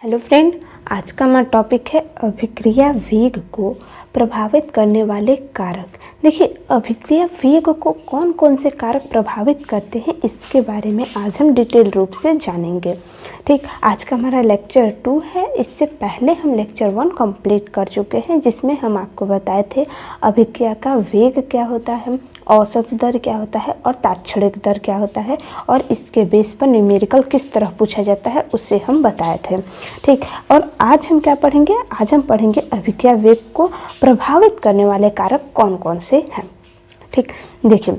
Hello friend, आज का हमारा टॉपिक है अभिक्रिया वेग को प्रभावित करने वाले कारक। देखिए, अभिक्रिया वेग को कौन कौन से कारक प्रभावित करते हैं इसके बारे में आज हम डिटेल रूप से जानेंगे। ठीक, आज का हमारा लेक्चर 2 है। इससे पहले हम लेक्चर 1 कंप्लीट कर चुके हैं, जिसमें हम आपको बताए थे अभिक्रिया का वेग क्या होता है, औसत दर क्या होता है और तात्क्षणिक दर क्या होता है, और इसके बेस पर न्यूमेरिकल किस तरह पूछा जाता है उसे हम बताए थे। ठीक, और आज हम क्या पढ़ेंगे? आज हम पढ़ेंगे अभिक्रिया वेग को प्रभावित करने वाले कारक कौन कौन से हैं। ठीक, देखिए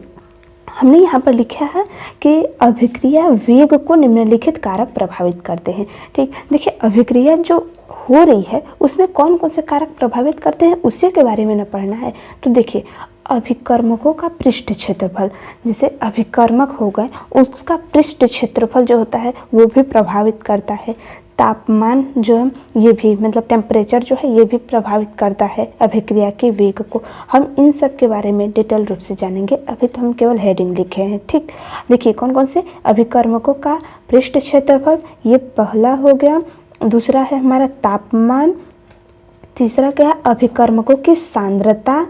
हमने यहाँ पर लिखा है कि अभिक्रिया वेग को निम्नलिखित कारक प्रभावित करते हैं। ठीक, देखिए अभिक्रिया जो हो रही है उसमें कौन कौन से कारक प्रभावित करते हैं उसी के बारे में न पढ़ना है। तो देखिए, अभिकर्मकों का पृष्ठ क्षेत्रफल, जिसे अभिकर्मक हो गए उसका पृष्ठ क्षेत्रफल जो होता है वो भी प्रभावित करता है। तापमान जो है ये भी, मतलब टेम्परेचर जो है ये भी प्रभावित करता है अभिक्रिया के वेग को। हम इन सब के बारे में डिटेल रूप से जानेंगे। अभी तो हम केवल हेडिंग लिखे हैं। ठीक, देखिए कौन कौन से अभिकर्मकों का पृष्ठ क्षेत्रफल, ये पहला हो गया। दूसरा है हमारा तापमान। तीसरा क्या है? अभिकर्मकों की सांद्रता।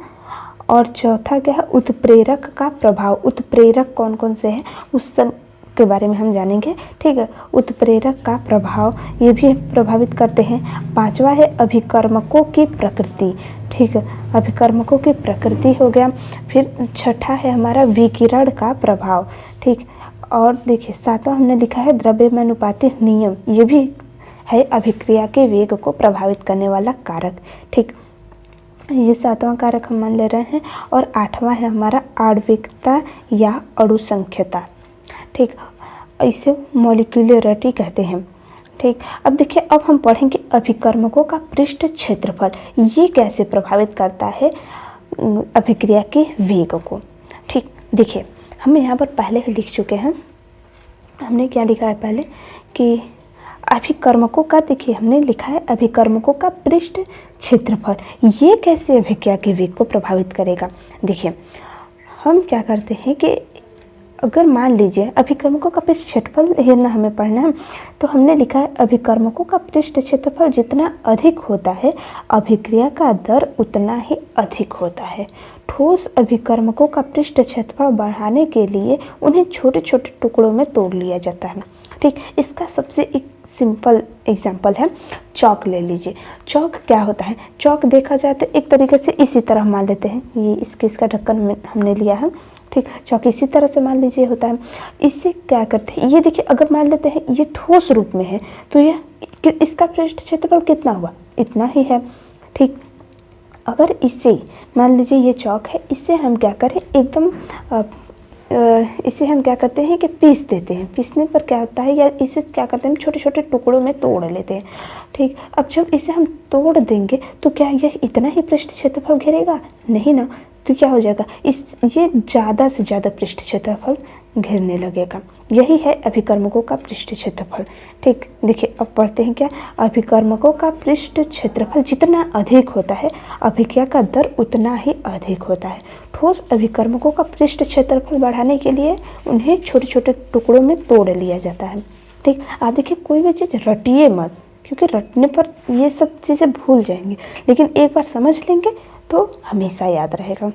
और चौथा क्या है? उत्प्रेरक का प्रभाव। उत्प्रेरक कौन कौन से हैं उस सब के बारे में हम जानेंगे। ठीक है, उत्प्रेरक का प्रभाव ये भी प्रभावित करते हैं। पांचवा है अभिकर्मकों की प्रकृति। ठीक है, अभिकर्मकों की प्रकृति हो गया। फिर छठा है हमारा विकिरण का प्रभाव। ठीक, और देखिए सातवां हमने लिखा है द्रव्यमानुपाती नियम, ये भी है अभिक्रिया के वेग को प्रभावित करने वाला कारक। ठीक, ये सातवां कारक हम मान ले रहे हैं। और आठवां है हमारा आणविकता या अणुसंख्यता। ठीक, इसे मॉलिक्यूलरिटी कहते हैं। ठीक, अब देखिए, अब हम पढ़ेंगे अभिकर्मकों का पृष्ठ क्षेत्रफल, ये कैसे प्रभावित करता है अभिक्रिया के वेग को। ठीक, देखिए हम यहाँ पर पहले ही लिख चुके हैं। हमने क्या लिखा है पहले कि अभिकर्मकों का, देखिए हमने लिखा है अभिकर्मकों का पृष्ठ क्षेत्रफल, ये कैसे अभिक्रिया के वेग को प्रभावित करेगा। देखिए हम क्या करते हैं कि अगर मान लीजिए अभिकर्मकों का पृष्ठ क्षेत्रफल ही ना हमें पढ़ना है, तो हमने लिखा है अभिकर्मकों का पृष्ठ क्षेत्रफल जितना अधिक होता है अभिक्रिया का दर उतना ही अधिक होता है। ठोस अभिकर्मकों का पृष्ठ क्षेत्रफल बढ़ाने के लिए उन्हें छोटे छोटे टुकड़ों में तोड़ लिया जाता है। ठीक, इसका सबसे एक सिंपल एग्जाम्पल है चौक। ले लीजिए, चौक क्या होता है? चौक देखा जाए तो एक तरीके से इसी तरह मान लेते हैं, ये इसका ढक्कन हमने लिया है। ठीक, चौक इसी तरह से मान लीजिए होता है। इससे क्या करते हैं, ये देखिए अगर मान लेते हैं ये ठोस रूप में है तो यह इसका पृष्ठ क्षेत्रफल कितना हुआ? इतना ही है। ठीक, अगर इससे मान लीजिए ये चौक है, इससे हम क्या करें, एकदम इसे हम क्या करते हैं कि पीस देते हैं। पीसने पर क्या होता है, या इसे क्या करते हैं, छोटे छोटे टुकड़ों में तोड़ लेते हैं। ठीक, अब जब इसे हम तोड़ देंगे तो क्या यह इतना ही पृष्ठ क्षेत्रफल घेरेगा? नहीं ना। तो क्या हो जाएगा, ये ज़्यादा से ज़्यादा पृष्ठ क्षेत्रफल घेरने लगेगा। यही है अभिकर्मकों का पृष्ठ क्षेत्रफल। ठीक, देखिए अब पढ़ते हैं क्या, अभिकर्मकों का पृष्ठ क्षेत्रफल जितना अधिक होता है अभिक्रिया का दर उतना ही अधिक होता है। ठोस अभिकर्मकों का पृष्ठ क्षेत्रफल बढ़ाने के लिए उन्हें छोटे छोटे टुकड़ों में तोड़ लिया जाता है। ठीक, आप देखिए कोई भी चीज़ रटिए मत, क्योंकि रटने पर ये सब चीज़ें भूल जाएंगे, लेकिन एक बार समझ लेंगे तो हमेशा याद रहेगा।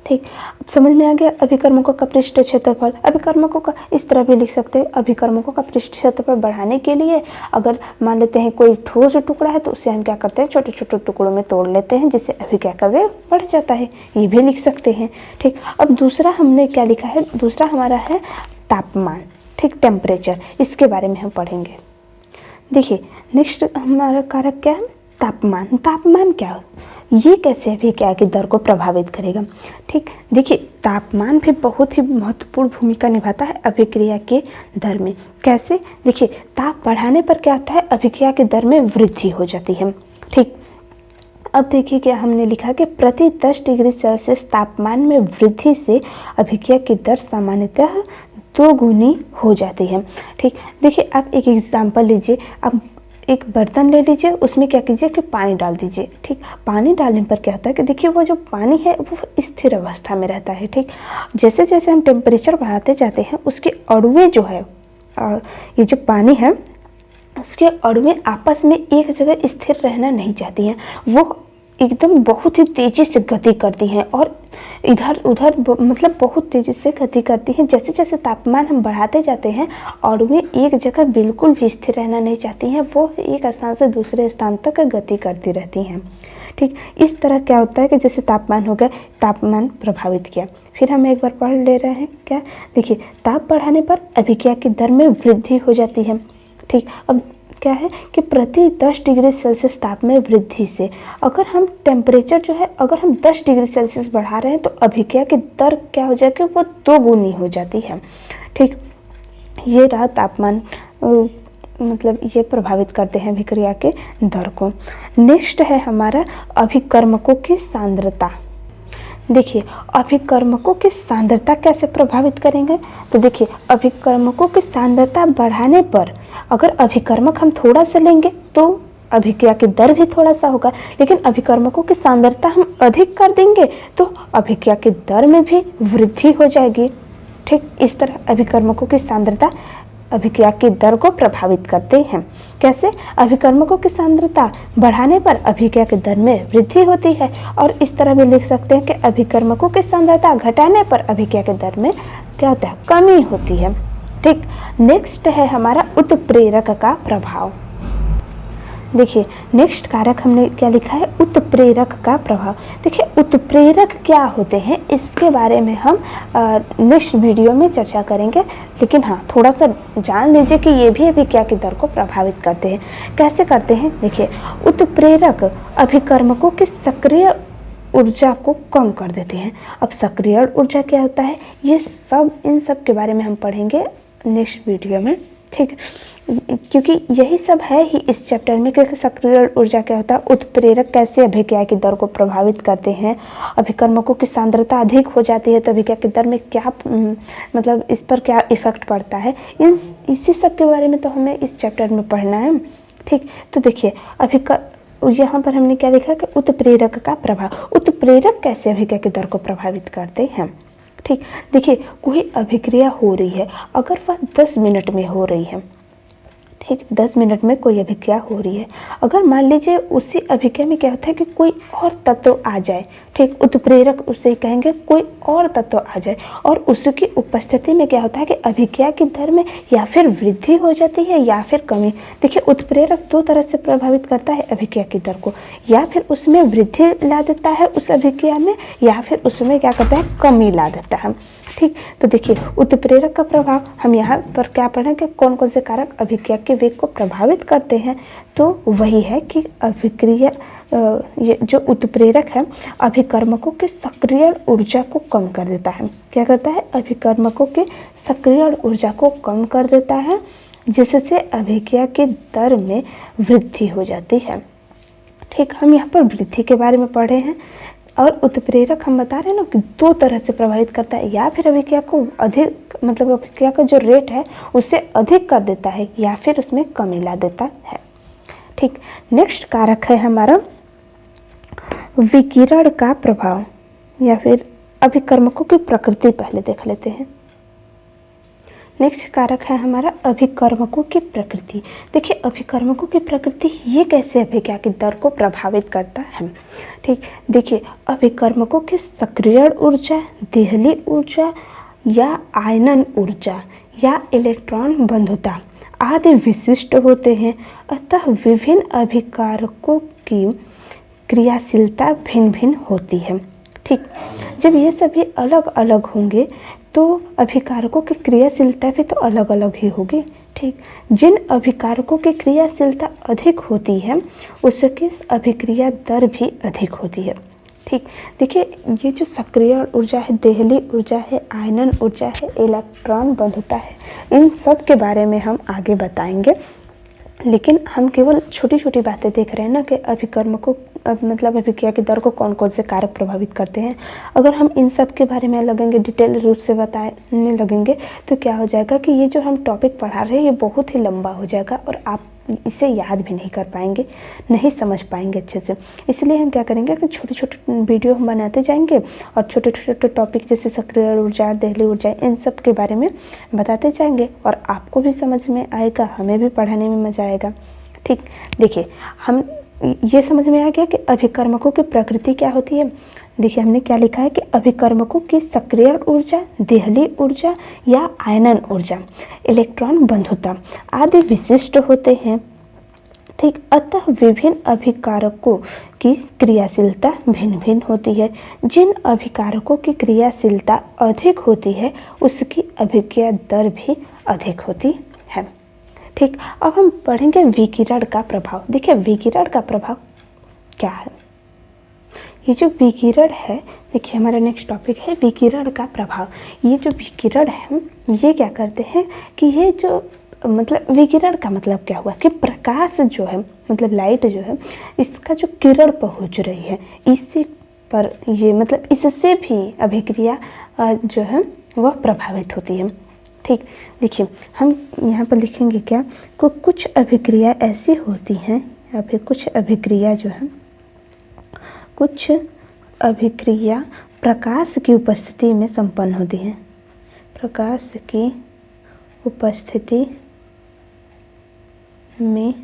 ठीक, अब समझ में आ गया अभिकर्मकों का पृष्ठ क्षेत्रफल। अभिकर्मकों का इस तरह भी लिख सकते हैं, अभिकर्मकों का पृष्ठ क्षेत्रफल बढ़ाने के लिए अगर मान लेते हैं कोई ठोस टुकड़ा है तो उसे हम क्या करते हैं, छोटे छोटे टुकड़ों में तोड़ लेते हैं, जिससे अभिक्रिया का वेग बढ़ जाता है। ये भी लिख सकते हैं। ठीक, अब दूसरा हमने क्या लिखा है, दूसरा हमारा है तापमान। ठीक, टेम्परेचर, इसके बारे में हम पढ़ेंगे। देखिए नेक्स्ट हमारा कारक क्या है? तापमान। तापमान क्या, ये कैसे अभिक्रिया की दर को प्रभावित करेगा? ठीक, देखिए तापमान भी बहुत ही महत्वपूर्ण भूमिका निभाता है अभिक्रिया के दर में। कैसे? देखिए ताप बढ़ाने पर क्या होता है, अभिक्रिया की दर में वृद्धि हो जाती है। ठीक, अब देखिए क्या हमने लिखा कि प्रति 10 डिग्री सेल्सियस तापमान में वृद्धि से अभिक्रिया की दर सामान्यतः 2 गुनी हो जाती है। ठीक, देखिए आप एक एग्जाम्पल लीजिए। आप एक बर्तन ले लीजिए, उसमें क्या कीजिए कि पानी डाल दीजिए। ठीक, पानी डालने पर क्या होता है कि देखिए वो जो पानी है वो स्थिर अवस्था में रहता है। ठीक, जैसे जैसे हम टेम्परेचर बढ़ाते जाते हैं उसके अणुएं जो है, ये जो पानी है उसके अणुएं आपस में एक जगह स्थिर रहना नहीं चाहती हैं, वो एकदम बहुत ही तेजी से गति करती हैं और इधर उधर मतलब बहुत तेजी से गति करती हैं। जैसे जैसे तापमान हम बढ़ाते जाते हैं अणुएं एक जगह बिल्कुल भी स्थिर रहना नहीं चाहती हैं, वो एक स्थान से दूसरे स्थान तक गति करती रहती हैं। ठीक, इस तरह क्या होता है कि जैसे तापमान हो गया, तापमान प्रभावित किया, फिर हम एक बार पढ़ ले रहे हैं क्या, देखिए ताप बढ़ाने पर अभिक्रिया की दर में वृद्धि हो जाती है। ठीक, अब क्या है कि प्रति 10 डिग्री सेल्सियस ताप में वृद्धि से अगर हम टेम्परेचर जो है अगर हम 10 डिग्री सेल्सियस बढ़ा रहे हैं तो अभिक्रिया की दर क्या हो जाएगी, वो 2 गुनी हो जाती है। ठीक, ये रहा तापमान, मतलब ये प्रभावित करते हैं अभिक्रिया के दर को। नेक्स्ट है हमारा अभिकर्मकों की सांद्रता। देखिए अभिकर्मकों की सांद्रता कैसे प्रभावित करेंगे, तो देखिए अभिकर्मकों की सांद्रता बढ़ाने पर अगर अभिकर्मक हम थोड़ा सा लेंगे तो अभिक्रिया की दर भी थोड़ा सा होगा, लेकिन अभिकर्मकों की सांद्रता हम अधिक कर देंगे तो अभिक्रिया की दर में भी वृद्धि हो जाएगी। ठीक, इस तरह अभिकर्मकों की सांद्रता अभिक्रिया की दर को प्रभावित करते हैं। कैसे, अभिकर्मकों की सांद्रता बढ़ाने पर अभिक्रिया की दर में वृद्धि होती है, और इस तरह भी लिख सकते हैं कि अभिकर्मकों की सांद्रता घटाने पर अभिक्रिया की दर में क्या होता है, कमी होती है। ठीक, नेक्स्ट है हमारा उत्प्रेरक का प्रभाव। देखिए नेक्स्ट कारक हमने क्या लिखा है, उत्प्रेरक का प्रभाव। देखिए उत्प्रेरक क्या होते हैं इसके बारे में हम नेक्स्ट वीडियो में चर्चा करेंगे, लेकिन हाँ थोड़ा सा जान लीजिए कि ये भी अभिक्रिया की दर को प्रभावित करते हैं। कैसे करते हैं, देखिए उत्प्रेरक अभिकर्मकों की सक्रिय ऊर्जा को कम कर देते हैं। अब सक्रिय ऊर्जा क्या होता है, ये सब इन सब के बारे में हम पढ़ेंगे नेक्स्ट वीडियो में। ठीक, क्योंकि यही सब है ही इस चैप्टर में कि सक्रिय ऊर्जा क्या होता है, उत्प्रेरक कैसे अभिक्रिया की दर को प्रभावित करते हैं, अभिकर्मकों की सांद्रता अधिक हो जाती है तो अभिक्रिया की दर में क्या मतलब इस पर क्या इफेक्ट पड़ता है, इसी सब के बारे में तो हमें इस चैप्टर में पढ़ना है। ठीक, तो देखिए यहाँ पर हमने क्या लिखा कि उत्प्रेरक का प्रभाव, उत्प्रेरक कैसे अभिक्रिया की दर को प्रभावित करते हैं। ठीक, देखिए कोई अभिक्रिया हो रही है, अगर वह 10 मिनट में हो रही है, ठीक 10 मिनट में कोई अभिक्रिया हो रही है, अगर मान लीजिए उसी अभिक्रिया में क्या होता है कि कोई और तत्व आ जाए, ठीक उत्प्रेरक उसे कहेंगे कोई और तत्व आ जाए और उसकी उपस्थिति में क्या होता है कि अभिक्रिया की दर में या फिर वृद्धि हो जाती है या फिर कमी। देखिए उत्प्रेरक 2 तरह से प्रभावित करता है अभिक्रिया की दर को, या फिर उसमें वृद्धि ला देता है उस अभिक्रिया में, या फिर उसमें क्या करता है, कमी ला देता है। ठीक, तो देखिए उत्प्रेरक का प्रभाव हम यहाँ पर क्या पढ़ें कि कौन कौन से कारक अभिक्रिया के वेग को प्रभावित करते हैं, तो वही है कि अभिक्रिया ये जो उत्प्रेरक है अभिकर्मकों की सक्रिय ऊर्जा को कम कर देता है। क्या करता है, अभिकर्मकों की सक्रिय ऊर्जा को कम कर देता है, जिससे अभिक्रिया की दर में वृद्धि हो जाती है। ठीक, हम यहाँ पर वृद्धि के बारे में पढ़े हैं, और उत्प्रेरक हम बता रहे हैं ना कि 2 तरह से प्रभावित करता है, या फिर अभिक्रिया को अधिक मतलब अभिक्रिया का जो रेट है उससे अधिक कर देता है, या फिर उसमें कमी ला देता है। ठीक, नेक्स्ट कारक है हमारा विकिरण का प्रभाव, या फिर अभिकर्मकों की प्रकृति पहले देख लेते हैं। नेक्स्ट कारक है हमारा अभिकर्मकों की प्रकृति। देखिए अभिकर्मकों की प्रकृति ये कैसे अभिक्रिया की दर को प्रभावित करता है। ठीक, देखिए अभिकर्मकों की सक्रिय ऊर्जा, देहली ऊर्जा या आयनन ऊर्जा या इलेक्ट्रॉन बंधुता आदि विशिष्ट होते हैं, अतः विभिन्न अभिकारकों की क्रियाशीलता भिन्न भिन्न होती है। ठीक, जब ये सभी अलग अलग होंगे तो अभिकारकों की क्रियाशीलता भी तो अलग अलग ही होगी। ठीक, जिन अभिकारकों की क्रियाशीलता अधिक होती है उसकी अभिक्रिया दर भी अधिक होती है। ठीक, देखिए ये जो सक्रिय ऊर्जा है, देहली ऊर्जा है, आयनन ऊर्जा है, इलेक्ट्रॉन बंधुता है, इन सब के बारे में हम आगे बताएंगे, लेकिन हम केवल छोटी छोटी बातें देख रहे हैं ना कि अभिकर्मकों मतलब अभिक्रिया की दर को कौन कौन से कारक प्रभावित करते हैं। अगर हम इन सब के बारे में लगेंगे डिटेल रूप से बताने लगेंगे तो क्या हो जाएगा कि ये जो हम टॉपिक पढ़ा रहे हैं ये बहुत ही लंबा हो जाएगा और आप इसे याद भी नहीं कर पाएंगे, नहीं समझ पाएंगे अच्छे से। इसलिए हम क्या करेंगे कि छोटे छोटे वीडियो हम बनाते जाएंगे और छोटे छोटे टॉपिक जैसे सक्रिय ऊर्जा, देहली ऊर्जा, इन सब के बारे में बताते जाएंगे और आपको भी समझ में आएगा, हमें भी पढ़ाने में मज़ा आएगा। ठीक, देखिए हम ये समझ में आ गया कि अभिकर्मकों की प्रकृति क्या होती है। देखिए हमने क्या लिखा है कि अभिकर्मकों की सक्रिय ऊर्जा, देहली ऊर्जा या आयनन ऊर्जा, इलेक्ट्रॉन बंधुता आदि विशिष्ट होते हैं। ठीक, अतः विभिन्न अभिकारकों की क्रियाशीलता भिन्न भिन्न होती है। जिन अभिकारकों की क्रियाशीलता अधिक होती है उसकी अभिक्रिया दर भी अधिक होती है। ठीक, अब हम पढ़ेंगे विकिरण का प्रभाव। देखिए विकिरण का प्रभाव क्या है। ये जो विकिरण है, देखिए हमारा नेक्स्ट टॉपिक है विकिरण का प्रभाव। ये जो विकिरण है ये क्या करते हैं कि ये जो मतलब विकिरण का मतलब क्या हुआ कि प्रकाश जो है, मतलब लाइट जो है, इसका जो किरण पहुंच रही है इसी पर ये मतलब इससे भी अभिक्रिया जो है वह प्रभावित होती है। ठीक, देखिए हम यहाँ पर लिखेंगे क्या को कुछ अभिक्रिया ऐसी होती हैं या फिर कुछ अभिक्रिया जो है, कुछ अभिक्रिया प्रकाश की उपस्थिति में संपन्न होती हैं। प्रकाश की उपस्थिति में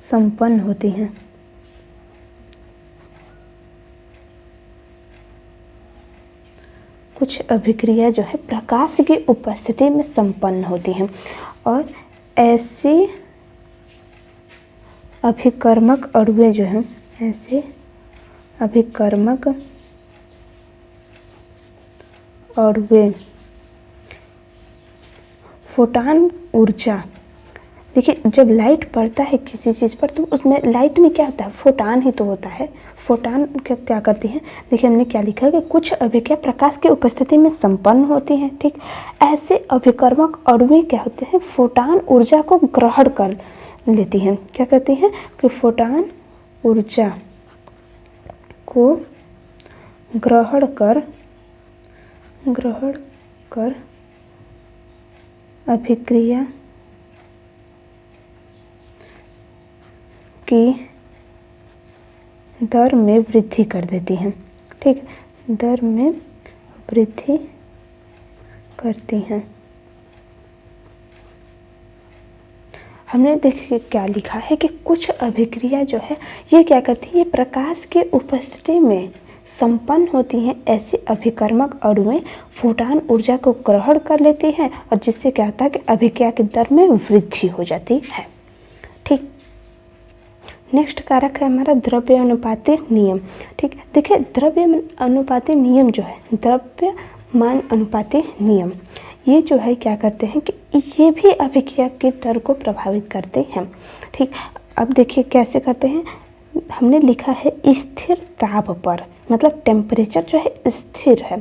संपन्न होती हैं। कुछ अभिक्रिया जो है प्रकाश की उपस्थिति में संपन्न होती हैं और ऐसी अभिकर्मक अणुएं जो हैं, ऐसे अभिकर्मक अणुएं फोटॉन ऊर्जा। देखिए जब लाइट पड़ता है किसी चीज़ पर तो उसमें लाइट में क्या होता है, फोटॉन ही तो होता है। फोटॉन क्या करती हैं, देखिए हमने क्या लिखा है कि कुछ अभिक्रिया प्रकाश की उपस्थिति में संपन्न होती हैं। ठीक, ऐसे अभिकर्मक अणुएं क्या होते हैं, फोटॉन ऊर्जा को ग्रहण कर लेती हैं। क्या करती हैं कि फोटॉन ऊर्जा को ग्रहण कर अभिक्रिया की दर में वृद्धि कर देती हैं। ठीक, दर में वृद्धि करती हैं। हमने देखिए क्या लिखा है कि कुछ अभिक्रिया जो है ये क्या करती है, प्रकाश के उपस्थिति में संपन्न होती हैं। ऐसी अभिकर्मक अणुएं फोटॉन ऊर्जा को ग्रहण कर लेती हैं और जिससे क्या होता है कि अभिक्रिया की दर में वृद्धि हो जाती है। ठीक, नेक्स्ट कारक है हमारा द्रव्य अनुपाती नियम। ठीक, देखिए द्रव्य अनुपाती नियम जो है, द्रव्यमान अनुपाती नियम, ये जो है क्या करते हैं कि ये भी अभिक्रिया की दर को प्रभावित करते हैं। ठीक, अब देखिए कैसे करते हैं। हमने लिखा है स्थिर ताप पर, मतलब टेम्परेचर जो है स्थिर है।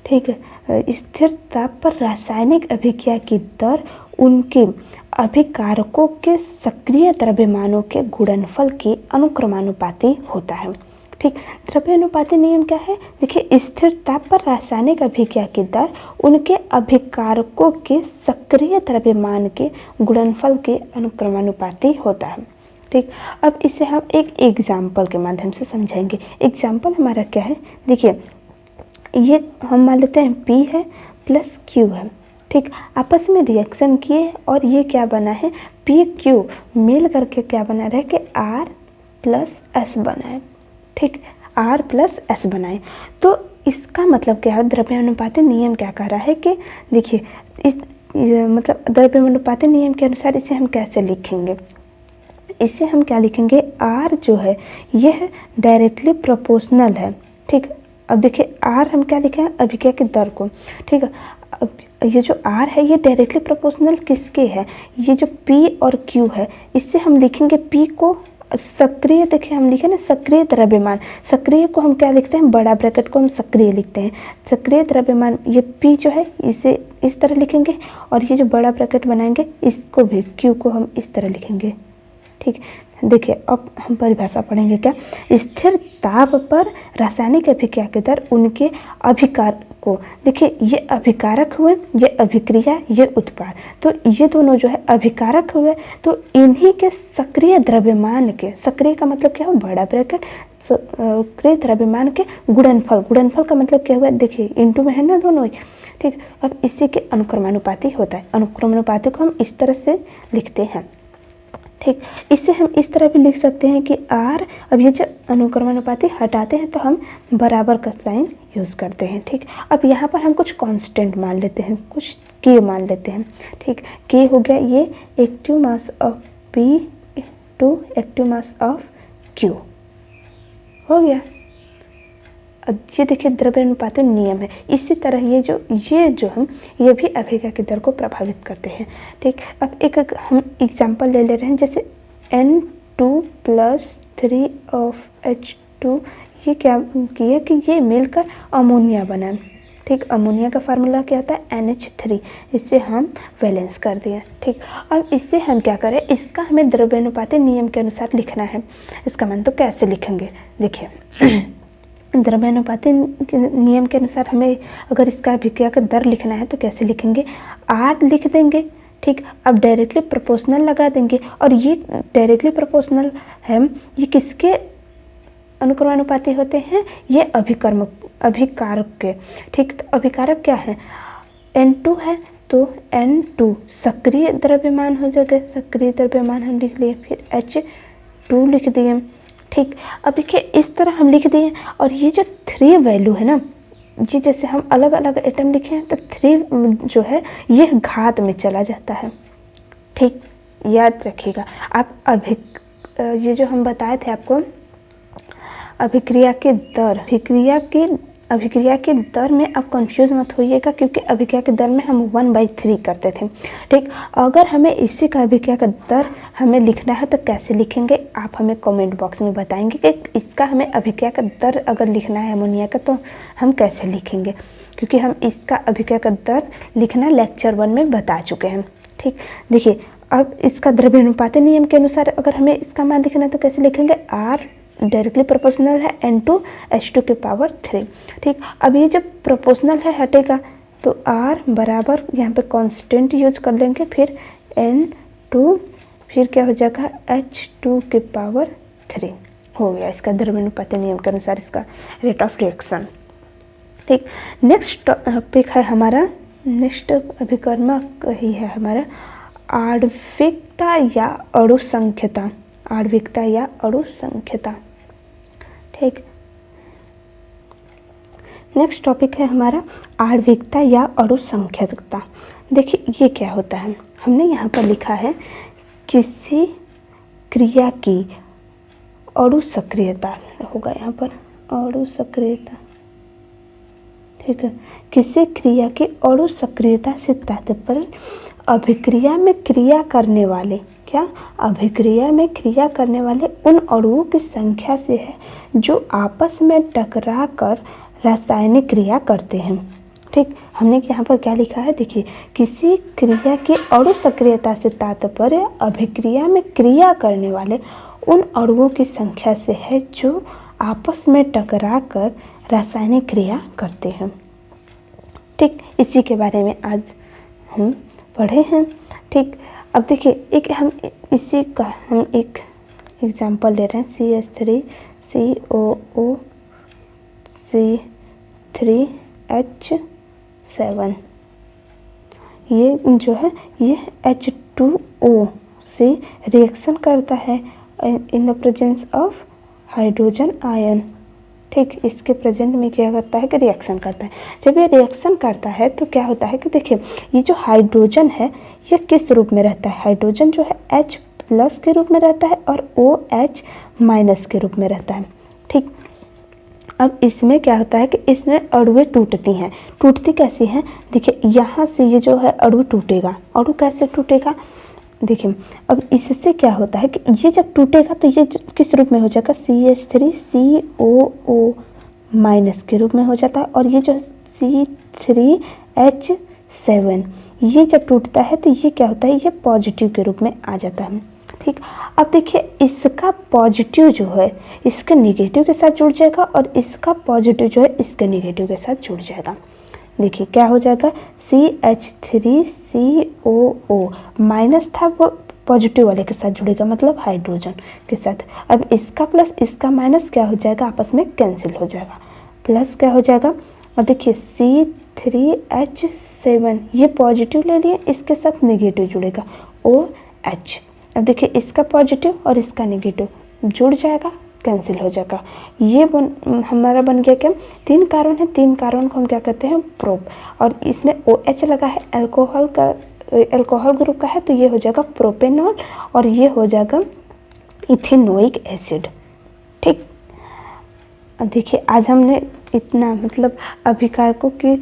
ठीक है, स्थिर ताप पर रासायनिक अभिक्रिया की दर उनके अभिकारकों के सक्रिय द्रव्यमानों के गुणनफल के अनुक्रमानुपाती होता है। ठीक, द्रव्यानुपाती नियम क्या है, देखिए स्थिर ताप पर रासायनिक अभिक्रिया की दर उनके अभिकारकों के सक्रिय द्रव्यमान के गुणनफल के अनुक्रमानुपाती होता है। ठीक, अब इसे हम एक एग्जाम्पल के माध्यम से समझाएंगे। एग्जाम्पल हमारा क्या है, देखिए ये हम मान लेते हैं P है प्लस Q है। ठीक, आपस में रिएक्शन किए और ये क्या बना है, PQ मिल करके क्या बना रहे कि R प्लस S बना है। ठीक, R प्लस S बनाए तो इसका मतलब क्या है, द्रव्यानुपाती नियम क्या कह रहा है कि देखिए इस मतलब द्रव्यानुपाती नियम के अनुसार इसे हम कैसे लिखेंगे, इसे हम क्या लिखेंगे, R जो है यह डायरेक्टली प्रोपोर्शनल है। ठीक, अब देखिए R हम क्या लिखे हैं, अभिक्रिया की दर को। ठीक है, अब ये जो R है ये डायरेक्टली प्रोपोर्शनल किसके है, ये जो P और Q है इससे हम लिखेंगे P को सक्रिय, देखिए हम लिखे ना सक्रिय द्रव्यमान, सक्रिय को हम क्या लिखते हैं, बड़ा ब्रैकेट को हम सक्रिय लिखते हैं। सक्रिय द्रव्यमान ये P जो है इसे इस तरह लिखेंगे और ये जो बड़ा ब्रैकेट बनाएंगे इसको भी Q को हम इस तरह लिखेंगे। ठीक, देखिए अब हम परिभाषा पढ़ेंगे क्या, स्थिर ताप पर रासायनिक अभिक्रिया की दर उनके ओ। देखिए ये अभिकारक हुए, ये अभिक्रिया, ये उत्पाद, तो ये दोनों जो है अभिकारक हुए। तो इन्हीं के सक्रिय द्रव्यमान के, सक्रिय का मतलब क्या हो, बड़ा ब्रैकेट, सक्रिय द्रव्यमान के गुणनफल, गुणनफल का मतलब क्या हुआ, देखिए इनटू में है ना दोनों ही, ठीक। अब इसी के अनुक्रमानुपाती होता है। अनुक्रमानुपाती को हम इस तरह से लिखते हैं, ठीक। इससे हम इस तरह भी लिख सकते हैं कि आर, अब ये जो अनुक्रमानुपाती हटाते हैं तो हम बराबर का साइन यूज़ करते हैं, ठीक। अब यहाँ पर हम कुछ कांस्टेंट मान लेते हैं, कुछ के मान लेते हैं, ठीक। के हो गया ये active mass of P to active mass of Q हो गया। अब ये देखिए द्रव्यानुपाती नियम है। इसी तरह ये जो हम ये भी अभिक्रिया की दर को प्रभावित करते हैं, ठीक। अब एक हम एग्जांपल ले रहे हैं, जैसे N2 + 3 ऑफ H2, ये क्या किया कि ये मिलकर अमोनिया बना, ठीक। अमोनिया का फार्मूला क्या होता है NH3, इससे हम वैलेंस कर दिए, ठीक। अब इससे हम क्या करें, इसका हमें द्रव्यानुपाती नियम के अनुसार लिखना है। इसका मान तो कैसे लिखेंगे, देखिए द्रव्यानुपाती नियम के अनुसार हमें अगर इसका अभिक्रिया का दर लिखना है तो कैसे लिखेंगे, R लिख देंगे, ठीक। अब डायरेक्टली प्रोपोर्शनल लगा देंगे, और ये डायरेक्टली प्रोपोर्शनल है, ये किसके अनुक्रमानुपाती होते हैं, ये अभिकारक के, ठीक। तो अभिकारक क्या है, N2 है तो N2 सक्रिय द्रव्यमान हो जाएगा, सक्रिय द्रव्यमान हम लिख लिए, फिर H2 लिख दिए, ठीक। अब देखिए इस तरह हम लिख दिए, और ये जो 3 वैल्यू है ना, ये जैसे हम अलग अलग एटम लिखे हैं तो 3 जो है ये घात में चला जाता है, ठीक। याद रखिएगा आप। ये जो हम बताए थे आपको अभिक्रिया के दर, अभिक्रिया के दर में आप कंफ्यूज मत होइएगा, क्योंकि अभिक्रिया के दर में हम 1/3 करते थे, ठीक। अगर हमें इसी का अभिक्रिया का दर हमें लिखना है तो कैसे लिखेंगे, आप हमें कमेंट बॉक्स में बताएंगे कि इसका हमें अभिक्रिया का दर अगर लिखना है अमोनिया का तो हम कैसे लिखेंगे, क्योंकि हम इसका अभिक्रिया का दर लिखना लेक्चर 1 में बता चुके हैं, ठीक। देखिए अब इसका द्रव्यानुपाती नियम के अनुसार अगर हमें इसका मान लिखना है तो कैसे लिखेंगे, R डायरेक्टली प्रोपोर्शनल है N2 H2 की पावर 3, ठीक। अब ये जब प्रोपोर्शनल है हटेगा तो R बराबर यहाँ पे कांस्टेंट यूज कर लेंगे, फिर N2, फिर क्या हो जाएगा H2 की पावर 3 हो गया इसका द्रव्यानुपाती नियम के अनुसार इसका रेट ऑफ रिएक्शन, ठीक। नेक्स्ट टॉपिक है हमारा, नेक्स्ट अभिकर्मक ही है हमारा आणविकता या अणुसंख्यता, आणविकता या अणुसंख्यता, ठीक। नेक्स्ट टॉपिक है हमारा आणविकता या अणुसंख्यकता। देखिए ये क्या होता है, हमने यहाँ पर लिखा है किसी क्रिया की अणुसक्रियता होगा, यहाँ पर अणुसक्रियता, ठीक है। किसी क्रिया की अणुसक्रियता से तात्पर्य अभिक्रिया में क्रिया करने वाले, क्या, अभिक्रिया में क्रिया करने वाले उन अणुओं की संख्या से है जो आपस में टकरा कर रासायनिक क्रिया करते हैं, ठीक। हमने यहाँ पर क्या लिखा है, देखिए किसी क्रिया की अणुसक्रियता से तात्पर्य अभिक्रिया में क्रिया करने वाले उन अणुओं की संख्या से है जो आपस में टकरा कर रासायनिक क्रिया करते हैं, ठीक। इसी के बारे में आज हम पढ़े हैं, ठीक। अब देखिए एक हम इसी का हम एक एग्जांपल ले रहे हैं CH3 COO C3H7, ये जो है ये H2O से रिएक्शन करता है in the presence of hydrogen ion, ठीक। इसके प्रेजेंट में क्या करता है कि रिएक्शन करता है। जब ये रिएक्शन करता है तो क्या होता है कि देखिए ये जो हाइड्रोजन है ये किस रूप में रहता है, हाइड्रोजन जो है H+ के रूप में रहता है और OH- के रूप में रहता है, ठीक। अब इसमें क्या होता है कि इसमें अणुएं टूटती हैं, टूटती कैसी हैं, देखिए यहाँ से ये जो है अणु टूटेगा, अणु कैसे टूटेगा, देखिए अब इससे क्या होता है कि ये जब टूटेगा तो ये किस रूप में हो जाएगा, CH3 COO- के रूप में हो जाता है, और ये जो C3H7 ये जब टूटता है तो ये क्या होता है, ये पॉजिटिव के रूप में आ जाता है, ठीक। अब देखिए इसका पॉजिटिव जो है इसके नेगेटिव के साथ जुड़ जाएगा और इसका पॉजिटिव जो है इसके नेगेटिव के साथ जुड़ जाएगा, देखिए क्या हो जाएगा, CH3COO माइनस था वो पॉजिटिव वाले के साथ जुड़ेगा, मतलब हाइड्रोजन के साथ। अब इसका प्लस इसका माइनस क्या हो जाएगा, आपस में कैंसिल हो जाएगा, प्लस क्या हो जाएगा। और देखिए C3H7 ये पॉजिटिव ले लिए, इसके साथ नेगेटिव जुड़ेगा OH। अब देखिए इसका पॉजिटिव और इसका नेगेटिव जुड़ जाएगा, कैंसिल हो जाएगा। ये हमारा बन गया क्या, 3 कार्बन है, 3 कार्बन को हम क्या कहते हैं, प्रोप। और इसमें OH लगा है, अल्कोहल ग्रुप का है, तो ये हो जाएगा प्रोपेनॉल और ये हो जाएगा इथेनोइक एसिड। ठीक, देखिए आज हमने इतना मतलब अभिकारकों की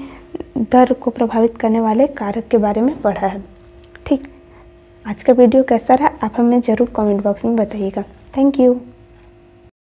दर को प्रभावित करने वाले कारक के बारे में पढ़ा है। ठीक, आज का वीडियो कैसा रहा आप हमें ज़रूर कमेंट बॉक्स में बताइएगा। Thank you.